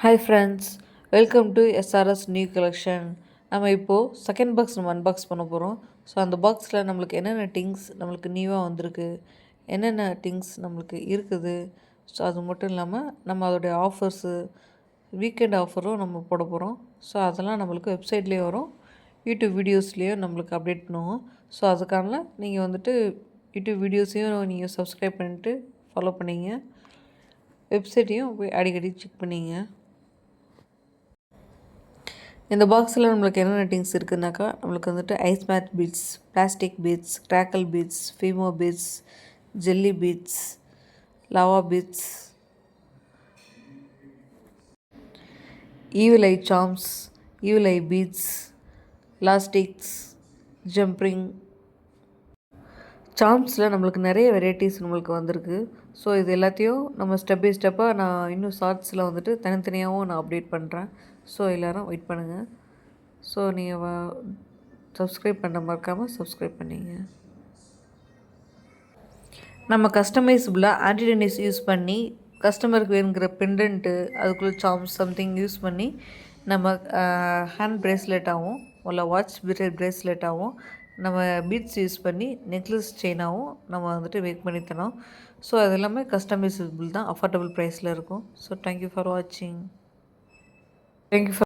Hi friends, welcome to SRS new collection. நம்ம இப்போது second box நம்ம அன்பாக்ஸ் பண்ண போகிறோம். ஸோ அந்த பாக்ஸில் நம்மளுக்கு என்னென்ன திங்ஸ் நம்மளுக்கு நியூவாக வந்திருக்கு, என்னென்ன திங்ஸ் நம்மளுக்கு இருக்குது. ஸோ அது மட்டும் இல்லாமல் நம்ம அதோடைய ஆஃபர்ஸு, வீக்கெண்ட் ஆஃபரும் நம்ம போட போகிறோம். ஸோ அதெல்லாம் நம்மளுக்கு வெப்சைட்லேயே வரும், யூடியூப் வீடியோஸ்லேயும் நம்மளுக்கு அப்டேட் பண்ணுவோம். ஸோ அதுக்கான நீங்கள் வந்துட்டு யூடியூப் வீடியோஸையும் நீங்கள் சப்ஸ்கிரைப் பண்ணிட்டு ஃபாலோ பண்ணிங்க, வெப்சைட்டையும் போய் அடிக்கடி செக் பண்ணிங்க. இந்த பாக்ஸில் நம்மளுக்கு என்னென்ன திங்ஸ் இருக்குதுனாக்கா, நம்மளுக்கு வந்துட்டு ice matte beads, plastic beads, crackle beads, Fimo beads, jelly beads, lava beads, evil eye charms, evil eye beads, elastics, jumping சார்ம்ஸில் நம்மளுக்கு நிறைய வெரைட்டிஸ் நம்மளுக்கு வந்திருக்கு. ஸோ இது எல்லாத்தையும் நம்ம ஸ்டெப் பை ஸ்டெப்பாக நான் இன்னும் ஷார்ட்ஸில் வந்துட்டு தனித்தனியாகவும் நான் அப்டேட் பண்ணுறேன். ஸோ எல்லோரும் வெயிட் பண்ணுங்கள். ஸோ நீங்கள் சப்ஸ்கிரைப் பண்ண மறக்காமல் சப்ஸ்கிரைப் பண்ணிங்க. நம்ம கஸ்டமைஸபிளாக ஆன்டிடென்னிஸ் யூஸ் பண்ணி கஸ்டமருக்கு வேணுங்கிற பெண்டன்ட்டு, அதுக்குள்ளே சார்ம்ஸ் சம்திங் யூஸ் பண்ணி நம்ம ஹேண்ட் ப்ரேஸ்லெட்டாகவும் இல்லை வாட்ச் ப்ரேஸ்லெட்டாகவும் நம்ம பீட்ஸ் யூஸ் பண்ணி நெக்லஸ் செயினாகவும் நம்ம வந்துட்டு மேக் பண்ணி தரோம். ஸோ அது எல்லாமே கஸ்டமைசபிள் தான், அஃபோர்டபுள் ப்ரைஸில் இருக்கும். ஸோ தேங்க்யூ ஃபார் வாட்சிங். Thank you for